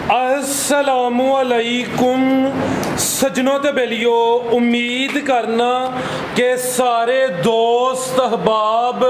अस्सलामुअलैकुम सजनों ते बेलियो, उम्मीद करना कि सारे दोस्त अहबाब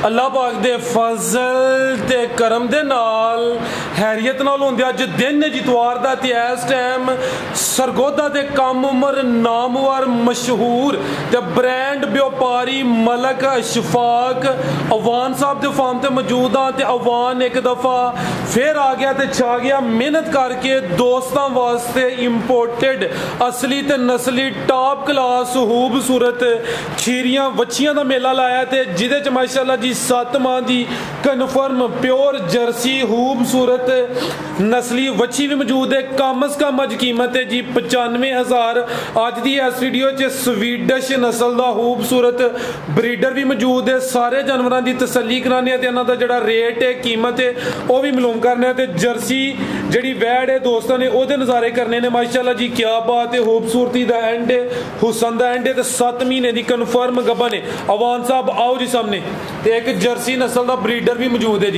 अल्लाह पाक दे फजल ते करम दे नाल हैरियत नाल होंदे। अज दिन है जितवार दा ते इस टाइम सरगोदा दे कम उमर नामवर मशहूर ते ब्रांड व्यापारी मलक अशफाक अवान साहब दे फार्म ते मौजूद हाँ। ते अवान एक दफ़ा फिर आ गया ते छा गया मेहनत करके दोस्तों वास्ते इंपोर्टेड असली ते नस्ली टॉप क्लास खूबसूरत खीरियां वच्छियां दा मेला लाया ते जिदे च माशाअल्लाह जी 7 माह दी कन्फर्म प्योर जर्सी खूबसूरत नस्ली वच्छी भी मौजूद है। कम अज कम अज कीमत है जी 95,000। अज दी इस वीडियो च स्वीडिश नस्ल दा खूबसूरत ब्रीडर भी मौजूद है। सारे जानवरों की तसल्ली कराने ते इन्हां दा जिहड़ा रेट है कीमत है वह भी मालूम करने ते जर्सी जिहड़ी वैड़ है दोस्तों ने ओहदे नज़ारे करने ने। माशाअल्लाह जी क्या बात है, खूबसूरती दा एंड है, हुसन दा एंड है ते 7 महीने दी कन्फर्म गबन है। अवान साहब आओ जी सामने। ते एक जर्सी नस्ल दा ब्रीडर भी मौजूद है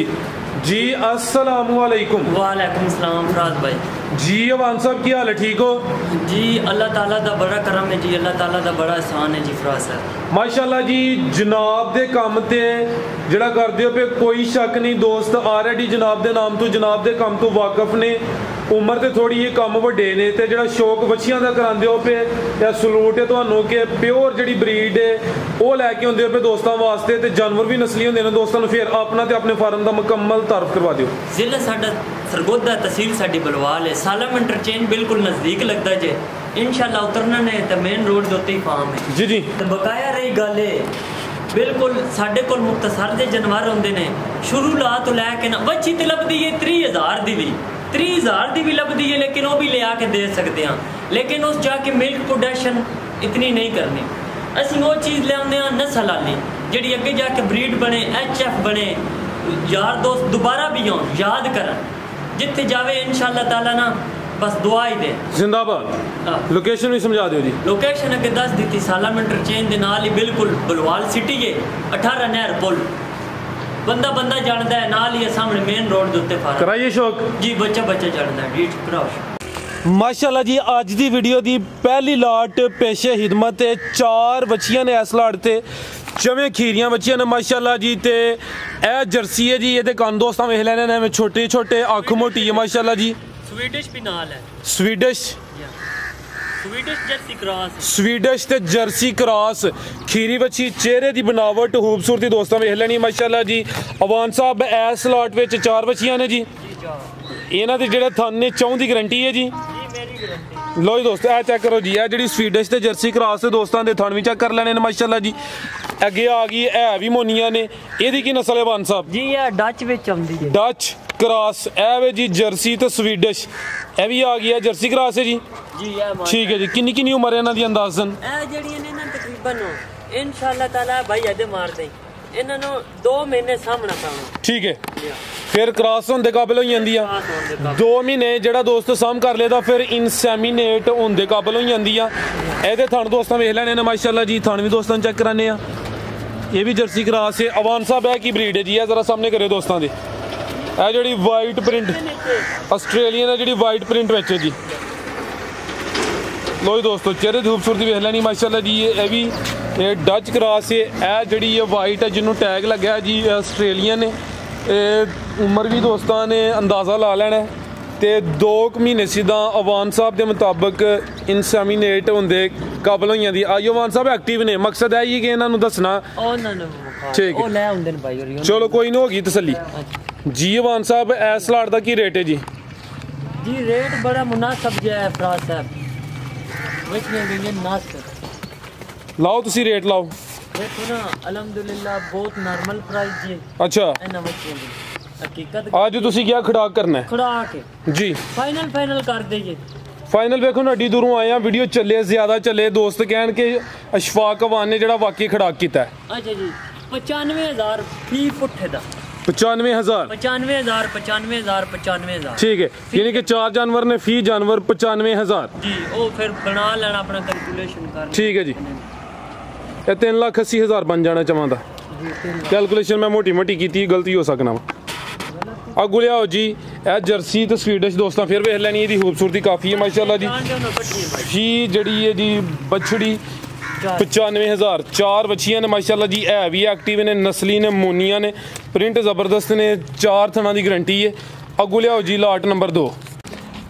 जी अस्सलामुअलैकुम। वालेकुम सलाम फराज भाई जी। अवान साहब की हाल है, ठीक हो जी? अल्लाह ताला दा बड़ा करम है जी, अल्लाह ताला दा बड़ा एहसान है जी फराज साहब। माशाअल्लाह जी जनाब दे काम ते जिहड़ा करदे हो पे कोई शक नहीं। दोस्त ऑलरेडी जनाब दे नाम तो जनाब दे काम तो वाकफ ने। उम्र ते थोड़ी ये कम वड्डे ने ते जिहड़ा शौक बच्चियां दा करांदे हो पे या सलूट है तुहानू कि प्योर जिहड़ी ब्रीड है वो लैके आउंदे हो पे दोस्तां वास्ते ते जानवर भी नस्ली होंदे ने। दोस्तां नू फिर अपना ते अपने फार्म दा मुकम्मल तारफ करवा दिओ। जिला साडा सरगोदा तहसील साडी बलवाल है, सालम इंटरचेंज बिल्कुल नज़दीक लगता जे। इंशाल्लाह उतरना ने तो मेन रोड दे उत्ते ही फार्म है जी जी। ते बकाया रही गल है बिल्कुल साडे कोल मुख्तसर दे जानवर होंदे ने शुरू ला तो लैके ना बच्ची ते लभदी है 30,000 दी भी 30,000 दी भी लभदी है, लेकिन वो भी ले आके दे सकते हैं। लेकिन उस जाके मिल्क प्रोडक्शन इतनी नहीं करनी। असी वो चीज़ ले आने नस्ल आली जी अगे जाके ब्रीड बने, HF बने, यार दोस्त दोबारा भी आउन याद कर जिथे जावे इंशाअल्लाह ताला ना बस दुआ ही दे। जिंदाबाद। लोकेशन भी समझा दियो जी। लोकेशन अगे दस दी सालम इंटरचेंज दे नाल ही बिल्कुल बलवाल सिटी है, 18 नहर पुल बंदा बंदा जानता है, नाल ही सामने मेन रोड दे उत्ते फार्म। कराइए शौक जी, बच्चा बच्चा जानता है जी। कराओ माशाअल्लाह जी। अज दी वीडियो दी पहली लाट पेशे हिदमत 4 बच्चियां ने इस लाट ते चवें खीरियां बच्चियां ने माशाअल्लाह जी। ते ए जर्सी है जी, ये कान दोस्तां वेख लैने ने छोटे छोटे अख मोटी है माशाअल्लाह जी। स्वीडिश भी नाल है, स्वीडिश जर्सी क्रॉस, स्वीडिश ते जर्सी क्रॉस खीरी बच्ची चेहरे की बनावट खूबसूरती दोस्तों वेख लैनी माशाअल्लाह जी। अवान साहब इस लाट विच 4 बच्चियां ने जी। इन्हां दे जिहड़े थन ने 4 दी गारंटी है जी। लो जी दोस्त ए चेक करो जी, ए जिहड़ी स्वीडिश ते जर्सी क्रॉस है दोस्तों दे थन भी चेक कर लेने माशाअल्लाह जी। अगे आ गई है भी मोनिया ने। एदी की नस्ल है अवान साहब जी? ये डच विच आउंदी है, डच क्रॉस। ए वे जी जर्सी ते स्वीडिश ए भी आ गई है, जर्सी क्रॉस है जी। ठीक है जी। किन्नी किन्नी उम्र है इन्हां दी अंदाजन? ए जेड़ियां ने ना तकरीबन इंशाअल्लाह ताला भाई अदे मार दे इन्हां नु 2 महीने सामना पाना। ठीक है, फिर क्रॉस होने काबिल हो जाती है। 2 महीने जेड़ा दोस्त साम कर लेदा फिर इनसेमिनेट होने काबिल हो जाती है। एहदे थन दोस्तों वेख लैने माशाअल्लाह जी। थन भी दोस्तों चेक कराने। ये भी जर्सी क्रॉस है। अवान साहब है की ब्रीड है जी? जरा सामने करे दोस्तों दे। ए जिहड़ी वाइट प्रिंट आस्ट्रेलियन है, जिहड़ी वाइट प्रिंट विच है जी। लो जी दोस्तों चेहरे की खूबसूरती वेख लैनी माशाअल्लाह जी। ये भी ये डच क्रॉस है। ए जिहड़ी ये वाइट है जिन्होंने टैग लग्या जी आस्ट्रेलियन है। उम्र भी दोस्तों ने अंदाज़ा ला लेना है। तो 2 महीने सीधा अवान साहब के मुताबिक इनसेमिनेट होंदे काबिल हो जाती। आइयो अवान साहब एक्टिव ने, मकसद है ही कि इन्होंने दसना। ठीक है चलो कोई नहीं, होगी तसल्ली जी। अवान साहब इस लाट का की रेट है जी? जी रेट बड़ा मुनासिब जो है फराज साहब, लाओ तुसी रेट लाओ। देखो ना अल्हम्दुलिल्लाह बहुत नॉर्मल प्राइस जी। अच्छा हकीकत आज तुसी क्या खड़ाक करना है? खड़ा के जी फाइनल कर देंगे। फाइनल देखो ना एडी दूरों आए हैं, वीडियो चले ज्यादा चले, दोस्त कहन के अशफाक अवान ने जिहड़ा वाकई खड़ाक कीता है। अच्छा जी 95,000 फी पुट्ठे दा। 95,000 ठीक है, यानी कि 4 जानवर ने फी जानवर 95,000 जी। वो फिर बना लेना अपना कैलकुलेशन कर। ठीक है जी। 3,80,000 बन जाना चाहता। कैलकुलेशन मैं मोटी मोटी की, गलती हो सकना। अगू लियाओ जी ए जर्सी तो स्वीडिश दोस्तों फिर वेख लैनी है खूबसूरती काफ़ी है माशाल्लाह जी। जी जड़ी है जी बछड़ी 95,000 4 बच्चियां ने माशाल्लाह जी, है भी एक्टिव ने, नस्ली ने, मोनिया ने, प्रिंट ज़बरदस्त ने, 4 थना की गारंटी है। अगू लियाओ जी लाट नंबर 2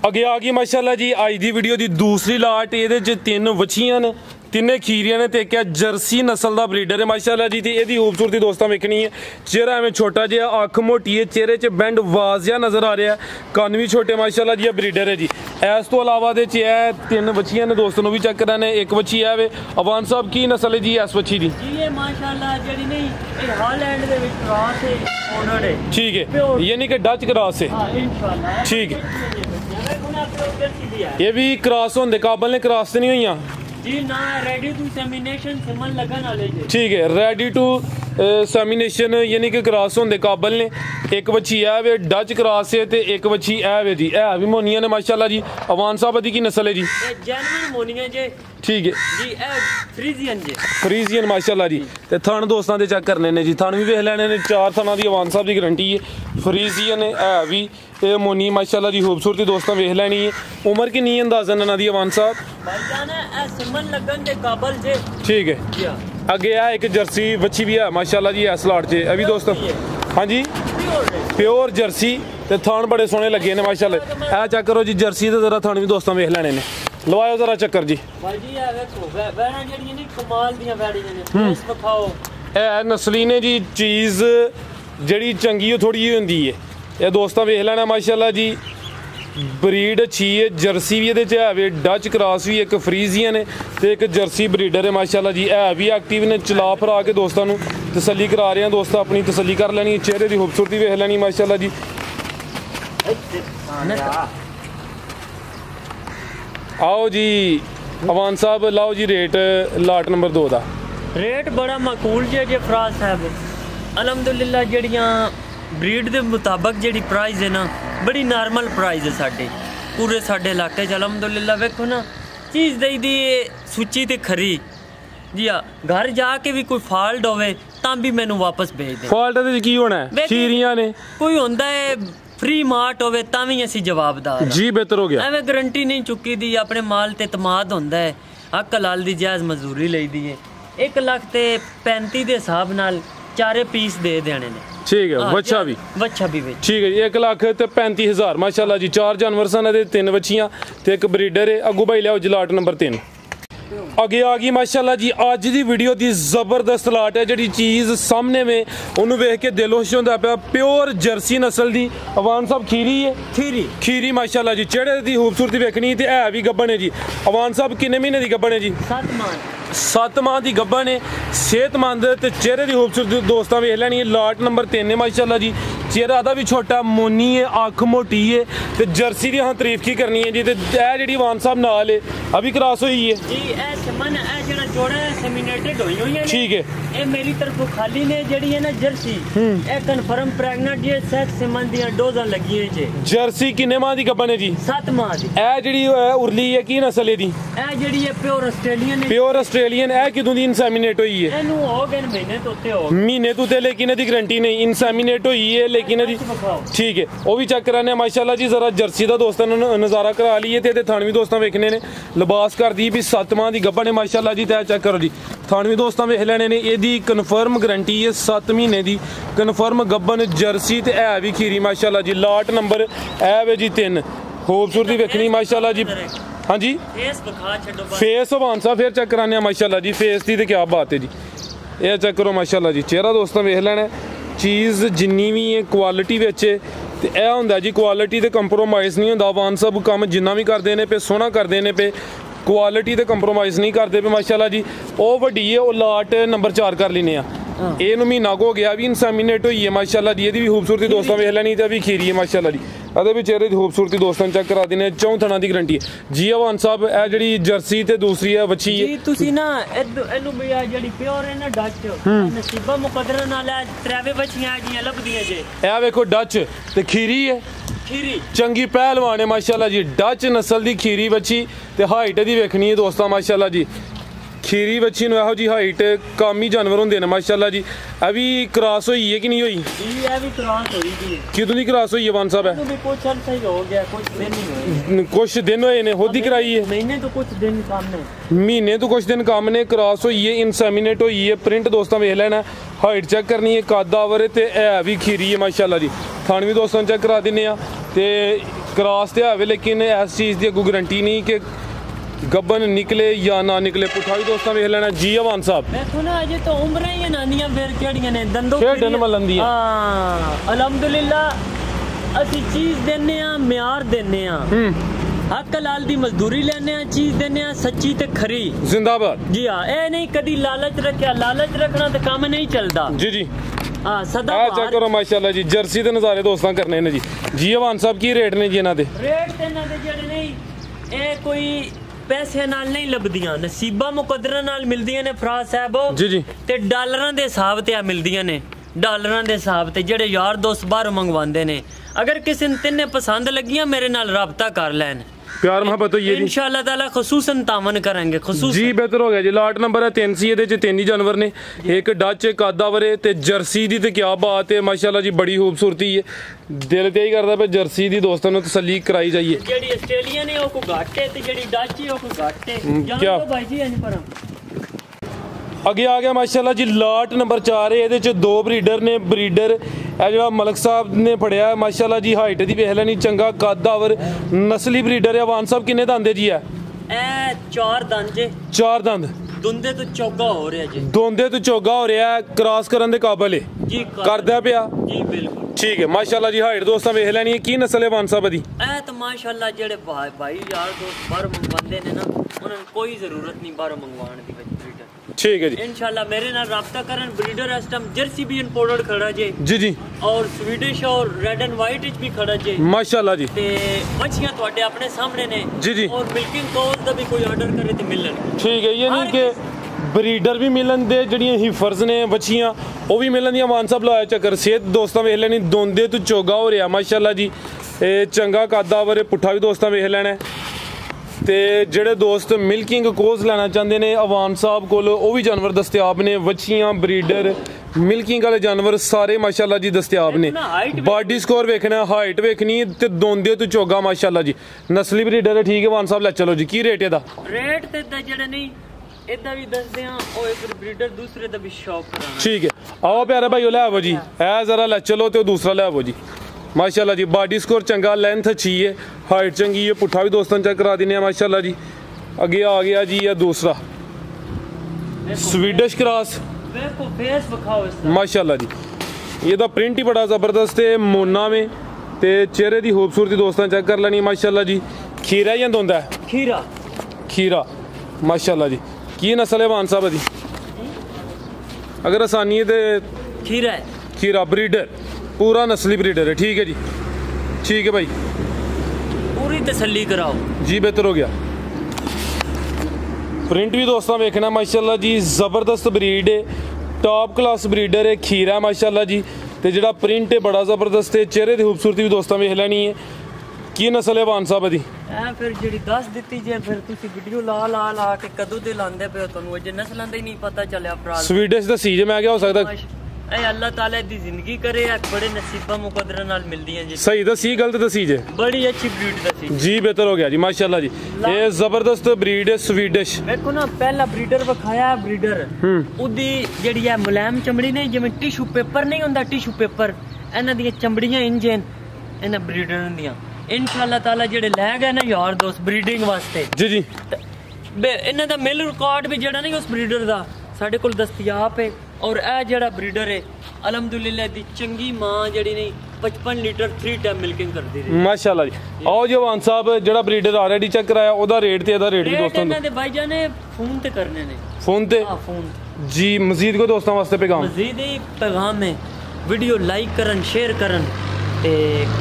अगे आ गई माशाल्लाह जी अज दी वीडियो की दूसरी लाट। ये 3 बच्चियां ने, तिने खीरियां ने ते क्या जर्सी नस्ल का ब्रीडर है माशाल्लाह जी। ये खूबसूरती दोस्तों वेखनी है, चेहरा एवं छोटा जिहा, अख मोटी है, चेहरे च बैंड वाजिया नज़र आ रहा है, कान भी छोटे माशाल्लाह जी। ब्रीडर है जी। इस तो अलावा 3 बच्चियां ने दोस्तों भी चेक कराने। एक बच्ची है वे अवान साहब की नस्ल है जी इस बच्ची की? ठीक है, यानी कि डच क्रॉस है। ठीक है, ये भी क्रॉस होने काबल ने, क्रॉस तो नहीं हुई जी ना, रेडी टू सेमिनेशन सिमन लगन वाले जी। ठीक है, रेडी टू सेमिनेशन यानी कि क्रॉस होने काबल ने। एक बच्ची है वे डच क्रॉस है ते एक बच्ची है वे जी, है भी मोनिया ने माशाल्लाह जी। अवान साहब दी की नस्ल है जी? जेन्युइन मोनिया जी। ठीक है जी, फ्रीजियन जी, फ्रीजियन माशाल्लाह जी। ते थन दोस्तों दे चेक करने ने जी, थन भी वेख लेने ने, 4 थना दी अवान साहब की गारंटी है। फ्रीजियन है भी ते मोनी माशाल्लाह जी, खूबसूरती दोस्तों वेख लेनी है। उम्र कितनी है अंदाजन इन्हां दी अवान साहब? ठीक है, अगे है एक जर्सी बच्ची भी है माशाल्लाह जी इस लाट च अभी दोस्तों। हाँ जी, प्योर जर्सी ते थान बड़े सोहने लगे ने माशाल्लाह। ऐ चेक करो जी जर्सी ते जरा थान भी दोस्तों वेख लेने ने। लवाओ जरा चक्कर जी। ए नस्ली ने जी, चीज़ जड़ी चंगी थोड़ी होंदी है, ये दोस्तों वेख लेना माशाल्लाह जी। ब्रीड अच्छी है, जर्सी भी है, डच क्रॉस भी, एक फ्रीजियन है तो एक जर्सी ब्रीडर है माशाल्लाह जी। है भी एक्टिव ने, चला फरा के दोस्तों तसल्ली करा रहे हैं, दोस्तों अपनी तसल्ली कर लेनी, चेहरे की खूबसूरती वेख लेनी माशाल्लाह जी। आओ जी अवान साहब लाओ जी रेट लाट नंबर 2 का। रेट बड़ा माकूल जे फराज साहब, अलहमदुलिल्लाह जड़ियाँ ब्रीड के मुताबिक जी प्राइस है ना, बड़ी नॉर्मल प्राइस है साढ़े पूरे साढ़े इलाके च। अलहमदुलिल्लाह वेखो ना, चीज़ दई दी सुची तो खरी जी। हाँ, घर जाके भी कोई फॉल्ट होवे तां भी मैनू वापस भेज दे। फॉल्ट की होना है? खीरियां ने कोई होंदा है, फ्री मार्ट होवे तां भी असीं जवाबदार जी। बेहतर हो गया, एवें गारंटी नहीं चुकी दी, अपने माल ते इतमाद होंदा है। हक हलाल दी जायज़ मजदूरी लई दी है। 1,35,000 के हिसाब नाल 4 पीस दे देने ने। ठीक है, बच्चा भी ठीक है जी। 1,35,000 माशाल्लाह जी। 4 जानवर सन, 3 बच्चियां ते एक ब्रीडर है। अगू भाई लियाओ जी लाट नंबर 3 अगे आ गई माशाल्लाह जी। अज की वीडियो की जबरदस्त लाट है, जी चीज़ सामने में उन्होंने वेख के दिल खुश होता पाया। प्योर जर्सी नस्ल की अवान साहब खीरी है, खीरी माशाल्लाह जी। चेहरे की खूबसूरती वेखनी ते है भी गब्बन है जी। अवान साहब किन्ने महीने की गब्बन है जी? 7 माह की गब्बन है, सेहतमंद ते चेहरे की खूबसूरती दोस्तों वेख लैनी है। लाट नंबर 3 है माशाल्लाह जी। चेहरा दा भी छोटा, मोनी है, अख मोटी है ते जर्सी की हाँ तारीफ की करनी है जी। ते जी अवान साहब नाल है अभी क्रॉस हुई है जी। ठीक है, ये मेरी तरफ खाली ने जड़ी है ना जर्सी, ए कंफर्म प्रेग्नेंट जी, सेक्स सिमन दी डोज़ां लगी है जी। जर्सी किन्ने माह दी गब्बन है जी? 7 माह दी। ए जड़ी उरली है की नस्ल है दी? ए जड़ी है प्योर ऑस्ट्रेलियन है। प्योर ऑस्ट्रेलियन है। किदों दी इंसेमिनेट हुई है? एनू हो गए महीने तो ते हो, महीने तो ते, लेकिन दी गारंटी नहीं, इंसेमिनेट हुई है लेकिन दी। ठीक है, वो भी चेक कराने माशाल्लाह जी। जरा जर्सी दा दोस्तों नज़ारा करा लीए ते थान भी दोस्तों वेखने ने। लिबास कर दी भी 7 माह की गब्बन है माशाल्लाह जी। तै चेक करो जी, थान भी दोस्तों वेख लेने ने। यदी कन्फर्म गारंटी है 7 महीने की कन्फर्म गब्बन जर्सी ते है भी खीरी माशाल्लाह जी। लाट नंबर है वे जी 3। खूबसूरती वेखनी माशाल्लाह जी। हाँ जी, फेस अवान साहब फिर चेक कराने माशाल्लाह जी। फेस की तो क्या बात है जी, ये चेक करो माशाल्लाह जी। चेहरा दोस्तों वेख लेना, चीज़ जिन्नी भी है क्वालिटी बिच ते यह होंदा जी, क्वालिटी ते कंप्रोमाइज़ नहीं होंदा। अवान साहब काम जिन्ना भी करते हैं पे सोहना करते हैं पे, क्वालिटी ते कंप्रोमाइज़ नहीं करते पे माशाल्लाह जी। वो वड्डी है, वो लाट नंबर 4 कर लेने आ। ये महीना को गया भी इंसेमिनेट हुई है माशाल्लाह जी। ये भी खूबसूरती दोस्तों वेख लैनी ते अभी खीरी है माशाल्लाह जी। अदे भी चेहरे की खूबसूरती दोस्तों चेक करा देने। 4 थना की गारंटी है जी। अवान साहब ए जड़ी जर्सी ते दूसरी है बच्ची है जी। तुसी ना एनु भी आ जड़ी प्योर है ना डच, नसीबा मुकद्दर नाल त्रैवे बच्चियां आ गईयां लभदियां जे। ए वेखो डच ते खीरी है, खीरी चंगी पहलवान है माशाल्लाह जी। डच नस्ल की खीरी बच्ची ते हाइट दी वेखनी है दोस्तों माशाल्लाह जी। खीरी बच्ची ਇਹੋ ਜੀ ਹਾਈਟ ਕਾਮੀ ਜਾਨਵਰ ਹੁੰਦੇ ਨੇ ਮਾਸ਼ਾਅੱਲਾ ਜੀ। ਇਹ ਵੀ ਕ੍ਰਾਸ ਹੋਈ ਹੈ ਕਿ ਨਹੀਂ ਹੋਈ? ਜੀ ਇਹ ਵੀ ਕ੍ਰਾਸ ਹੋਈ ਜੀ। ਕਿਦੋਂ ਦੀ ਕ੍ਰਾਸ ਹੋਈ ਹੈ ਵਾਨ ਸਾਹਿਬ? ਇਹ ਵੀ ਕੁਛ ਅਰਸਾ ਹੀ ਹੋ ਗਿਆ, ਕੁਛ ਦਿਨ ਹੀ ਹੋਏ। ਕੁਛ ਦਿਨ ਹੋਏ ਨੇ, ਹੋਦੀ ਕਰਾਈ ਹੈ? ਮਹੀਨੇ ਤੋਂ ਕੁਛ ਦਿਨ ਕੰਮ ਨੇ। ਮਹੀਨੇ ਤੋਂ ਕੁਛ ਦਿਨ ਕੰਮ ਨੇ। ਕ੍ਰਾਸ ਹੋਈ ਹੈ, ਇਨਸੈਮੀਨੇਟ ਹੋਈ ਹੈ। ਪ੍ਰਿੰਟ ਦੋਸਤਾਂ ਵੇਖ ਲੈਣਾ, ਹਾਈਟ ਚੈੱਕ ਕਰਨੀ ਹੈ, ਕਾਦਾਵਰ ਤੇ ਇਹ ਵੀ ਖੀਰੀ ਹੈ ਮਾਸ਼ਾਅੱਲਾ ਜੀ। ਥਣ ਵੀ ਦੋਸਤਾਂ ਚੈੱਕ ਕਰਾ ਦਿੰਨੇ ਆ ਤੇ ਕ੍ਰਾਸ ਤੇ ਆਵੇ, ਲੇਕਿन ਇਸ ਚੀਜ਼ ਦੀ ਕੋਈ ਗਰੰਟੀ ਨਹੀਂ ਕਿ ਗੱਬਨ ਨਿਕਲੇ ਜਾਂ ਨਾ ਨਿਕਲੇ। ਪੁੱਠਾ ਵੀ ਦੋਸਤਾਂ ਵੇਖ ਲੈਣਾ ਜੀ। ਅਵਾਨ ਸਾਹਿਬ ਦੇਖੋ ਨਾ, ਅਜੇ ਤਾਂ ਉਮਰਾਂ ਹੀ ਨਾਨੀਆਂ ਫੇਰ ਕਿਹੜੀਆਂ ਨੇ, ਦੰਦੋ ਖੇਡਣ ਮਲੰਦੀ ਹਾਂ। ਅਲਹਮਦੁਲਿਲਾ ਅਸੀਂ ਚੀਜ਼ ਦਿੰਨੇ ਆ, ਮਿਆਰ ਦਿੰਨੇ ਆ, ਹੱਕ ਹਲਾਲ ਦੀ ਮਜ਼ਦੂਰੀ ਲੈਣੇ ਆ, ਚੀਜ਼ ਦਿੰਨੇ ਆ ਸੱਚੀ ਤੇ ਖਰੀ। ਜ਼ਿੰਦਾਬਾਦ ਜੀ ਹਾਂ। ਇਹ ਨਹੀਂ ਕਦੀ ਲਾਲਚ ਰੱਖਿਆ, ਲਾਲਚ ਰੱਖਣਾ ਤੇ ਕੰਮ ਨਹੀਂ ਚੱਲਦਾ। ਜੀ ਜੀ ਹਾਂ ਸਦਾ ਚੈੱਕ ਕਰੋ ਮਾਸ਼ਾਅੱਲਾ ਜੀ। ਜਰਸੀ ਦੇ ਨਜ਼ਾਰੇ ਦੋਸਤਾਂ ਕਰਨੇ ਨੇ ਜੀ। ਜੀ ਅਵਾਨ ਸਾਹਿਬ ਕੀ ਰੇਟ ਨੇ ਜੀ ਇਹਨਾਂ ਦੇ? ਰੇਟ ਤੇ ਇਹਨਾਂ ਦੇ ਜਿਹੜੇ ਨਹੀਂ, ਇਹ ਕੋਈ ਪੈਸੇ ਨਾਲ ਨਹੀਂ ਲੱਭਦੀਆਂ, ਨਸੀਬਾਂ ਮੁਕੱਦਰਾਂ ਨਾਲ ਮਿਲਦੀਆਂ ਨੇ ਫਰਾਜ਼ ਸਾਹਿਬ ਜੀ ਜੀ। ਤੇ ਡਾਲਰਾਂ ਦੇ ਹਿਸਾਬ ਤੇ ਆ ਮਿਲਦੀਆਂ ਨੇ, ਡਾਲਰਾਂ ਦੇ ਹਿਸਾਬ ਤੇ ਜਿਹੜੇ ਯਾਰ ਦੋਸਤ ਬਾਹਰੋਂ ਮੰਗਵਾਉਂਦੇ ਨੇ। ਅਗਰ ਕਿਸੇ ਨੂੰ ਤਿੰਨੇ ਪਸੰਦ ਲੱਗੀਆਂ ਮੇਰੇ ਨਾਲ ਰਾਬਤਾ ਕਰ ਲੈਣ, प्यार मोहब्बत हो ये इंशाल्लाह ताला खुसूसन तावन करेंगे। खुसूसन जी बेहतर हो गया जी। लाट नंबर है 3 सी, ਇਹਦੇ ਚ 3 जानवर ने, एक डच एक कादावर है ते जर्सी दी ते क्या बात है माशाल्लाह जी, बड़ी खूबसूरती है। दिल ते ही करदा पे जर्सी दी दोस्तों ਨੂੰ ਤਸੱਲੀ ਕਰਾਈ ਜਾਈਏ। ਜਿਹੜੀ ਆਸਟ੍ਰੇਲੀਆ ਨੇ ਉਹ ਕੋ ਘੱਟ ਹੈ ਤੇ ਜਿਹੜੀ ਡਚ ਹੈ ਉਹ ਕੋ ਘੱਟ ਹੈ। क्या ਭਾਈ ਜੀ ਐਨ ਪਰ ਅੱਗੇ ਆ ਗਿਆ ਮਾਸ਼ਾਅੱਲਾ ਜੀ। ਲਾਟ ਨੰਬਰ 4 ਹੈ, ਇਹਦੇ ਚ 2 ਬਰੀਡਰ ਨੇ। ਬਰੀਡਰ ਇਹ ਜਿਹੜਾ ਮਲਕ ਸਾਹਿਬ ਨੇ ਫੜਿਆ ਮਾਸ਼ਾਅੱਲਾ ਜੀ, ਹਾਈਟ ਦੀ ਵੇਖ ਲੈਣੀ, ਚੰਗਾ ਕਾਦਾਵਰ ਨਸਲੀ ਬਰੀਡਰ ਹੈ। ਵਾਨ ਸਾਹਿਬ ਕਿੰਨੇ ਦੰਦ ਜੀ? ਹੈ ਇਹ 4 ਦੰਦ ਜੇ। 4 ਦੰਦ ਦੁੰਦੇ ਤੋਂ ਚੋਗਾ ਹੋ ਰਿਹਾ ਜੀ। ਦੋਂਦੇ ਤੋਂ ਚੋਗਾ ਹੋ ਰਿਹਾ, ਕ੍ਰਾਸ ਕਰਨ ਦੇ ਕਾਬਲ ਹੈ ਜੀ, ਕਰਦਾ ਪਿਆ ਜੀ ਬਿਲਕੁਲ ਠੀਕ ਹੈ ਮਾਸ਼ਾਅੱਲਾ ਜੀ। ਹਾਈਟ ਦੋਸਤਾਂ ਵੇਖ ਲੈਣੀ ਹੈ। ਕੀ ਨਸਲ ਹੈ ਵਾਨ ਸਾਹਿਬ ਦੀ? ਇਹ ਤਾਂ ਮਾਸ਼ਾਅੱਲਾ ਜਿਹੜੇ ਭਾਈ ਯਾਰ ਦੋਸਤ ਬਾਹਰ ਮੰਗਵਾਉਂਦੇ ਨੇ ਨਾ, ਉਹਨਾਂ ਨੂੰ ਕੋਈ ਜ਼ਰੂਰਤ ਨਹੀਂ ਬਾਹਰੋਂ ਮੰਗਵਾਉਣ ਦੀ ਬਰੀਡਰ। ठीक है जी। इंशाल्लाह मेरे नाल राब्ता करन। ब्रीडर इस टाइम जर्सी भी इंपोर्टेड खड़ा जे जी जी, और स्वीडिश और रेड एंड वाइट भी खड़ा जे माशाल्लाह जी। ते मच्छियां ਤੁਹਾਡੇ ਆਪਣੇ ਸਾਹਮਣੇ ਨੇ जी जी। और मिल्किंग कॉल ਦਾ ਵੀ ਕੋਈ ਆਰਡਰ ਕਰੇ ਤੇ ਮਿਲਣ। ठीक है, ये नहीं कि ਬਰੀਡਰ ਵੀ ਮਿਲਣ ਦੇ, ਜਿਹੜੀਆਂ ਹਿਫਰਜ਼ ਨੇ ਬੱਚੀਆਂ ਉਹ ਵੀ ਮਿਲਣ ਦੀਆਂ। ਵਾਨ ਸਾਹਿਬ ਲਾਇਆ ਚੱਕਰ। ਸਿਹਤ ਦੋਸਤਾਂ ਵੇਖ ਲੈਣੀ, ਦੋਂਦੇ ਤੋਂ ਚੋਗਾ ਹੋ ਰਿਹਾ ਮਾਸ਼ਾਅੱਲਾ ਜੀ। ਇਹ ਚੰਗਾ ਕਾਦਾਵਰ ਪੁੱਠਾ ਵੀ ਦੋਸਤਾਂ ਵੇਖ ਲੈਣਾ। ਤੇ ਜਿਹੜੇ ਦੋਸਤ ਮਿਲਕਿੰਗ ਕੋਜ਼ ਲੈਣਾ ਚਾਹੁੰਦੇ ਨੇ ਅਵਾਨ ਸਾਹਿਬ ਕੋਲ, ਉਹ ਵੀ ਜਾਨਵਰ ਦਸਤਿਆਬ ਨੇ। ਵੱਛੀਆਂ ਬਰੀਡਰ ਮਿਲਕਿੰਗ ਵਾਲੇ ਜਾਨਵਰ ਸਾਰੇ ਮਾਸ਼ਾਅੱਲਾ ਜੀ ਦਸਤਿਆਬ ਨੇ। ਬਾਡੀ ਸਕੋਰ ਵੇਖਣਾ, ਹਾਈਟ ਵੇਖਣੀ ਤੇ ਦੋਂਦੇ ਤੋਂ ਚੋਗਾ ਮਾਸ਼ਾਅੱਲਾ ਜੀ। ਨਸਲੀ ਬਰੀਡਰ ਹੈ। ਠੀਕ ਹੈ ਵਾਨ ਸਾਹਿਬ, ਲੈ ਚਲੋ ਜੀ। ਕੀ ਰੇਟ ਇਹਦਾ? ਰੇਟ ਤੇ ਜਿਹੜੇ ਨਹੀਂ ਇਦਾਂ ਵੀ ਦੱਸਦੇ ਆ, ਉਹ ਇੱਕ ਬਰੀਡਰ ਦੂਸਰੇ ਦਾ ਵੀ ਸ਼ੌਕ ਕਰਾਣਾ। ਠੀਕ ਹੈ, ਆਓ ਪਿਆਰੇ ਭਾਈਓ ਲੈ ਆਵੋ ਜੀ। ਇਹ ਜ਼ਰਾ ਲੈ ਚਲੋ ਤੇ ਉਹ ਦੂਸਰਾ ਲੈ ਆਵੋ ਜੀ। माशाल्लाह जी बॉडी स्कोर चंगा, लेंथ अच्छी है, हाइट चंगी है। पुट्ठा भी दोस्तों चेक करा देने माशाल्लाह जी। अगे आ गया जी ये दूसरा स्वीडिश क्रॉस, माशाल्लाह जी। ये दा प्रिंट ही बड़ा ज़बरदस्त है, मोना में ते चेहरे की खूबसूरती दोस्तों चेक कर लेनी माशाल्लाह जी। खीरा या दोंदा है? खीरा खीरा माशाल्लाह जी। की नस्ल है वान साहब दी? अगर आसानी है तो खीरा है। खीरा ब्रीडर, पूरा नस्ली ब्रीडर है। ठीक है जी, ठीक है भाई, पूरी तसल्ली कराओ जी। बेहतर हो गया। प्रिंट भी दोस्तों वेखना माशाल्लाह जी, ज़बरदस्त ब्रीड है, टॉप क्लास ब्रीडर है। खीरा है माशाल्लाह जी। तो जो प्रिंट है बड़ा ज़बरदस्त है। चेहरे की खूबसूरती भी दोस्तों वेख लैनी है। की नस्ल है वान साहब दी? फिर जी दस दी जे, फिर तुसी वीडियो ला ला ला के कदों दे लांदे पे तुहानू अजे नस्लां दा ही नहीं पता चलिया। स्वीडिश दा सीज मैं क्या हो सकता? ए अल्लाह ताला दी जिंदगी करे, बड़े नसीबा मुकद्दर नाल मिलदियां जी। सही दसी, गलत दसी जे। बड़ी अच्छी ब्रीड दसी जी। बेहतर हो गया जी माशाल्लाह जी। ये जबरदस्त ब्रीड है स्वीडिश। देखो ना पहला ब्रीडर विखाया, ब्रीडर उदी जेड़ी है मुलायम चमड़ी ने, जिवें टिशू पेपर नहीं हुंदा, टिशू पेपर इन्हां दी चमड़ियां इंजन इन्हां ब्रीडर दियां। इंशाल्लाह ताला जेड़े लै गए ना यार दोस्त ब्रीडिंग वास्ते, जी जी, इन्हां दा मिल रिकॉर्ड भी जेड़ा नहीं उस ब्रीडर दा साडे कोल दस्तयाब है। और ए जेड़ा ब्रीडर है अलहमदुलिल्लाह दी चंगी मां जेड़ी नहीं 55 लीटर 3 टाइम मिल्किंग करदी रही माशाल्लाह जी। आओ जी वान साहब, जेड़ा ब्रीडर ऑलरेडी चेक कराया ओदा रेट ते एदा रेट भी दोस्तों इन्हां दे भाई जान फोन ते करने ने, फोन ते फोन जी। मजीद को दोस्तों वास्ते पैगाम, मजीद ही पैगाम है, वीडियो लाइक करन, शेयर करन ते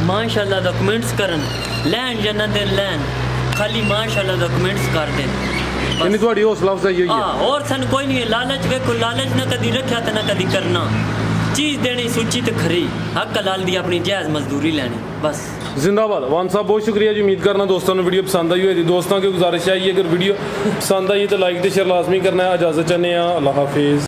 माशाल्लाह दा कमेंट्स करन। लैन जन्नत दे लैन, खाली माशाल्लाह दा कमेंट्स कर देन। इन्नी थोड़ी हौसला अफजाई होई है। और सन कोई नहीं है। लालच वेखो, लालच ना कदी रखा ते ना कदी करना। चीज़ देनी सुची तो खरी, हक हलाल दी अपनी जायज़ मजदूरी लेनी बस। जिंदाबाद वान साहब, बहुत शुक्रिया जी। उम्मीद करना दोस्तों ने वीडियो पसंद आई होगी। दोस्तों की गुजारिश है अगर वीडियो पसंद आई तो लाइक तो शेयर लाजमी करना है। इजाज़त चाहते हैं, अल्लाह हाफिज़।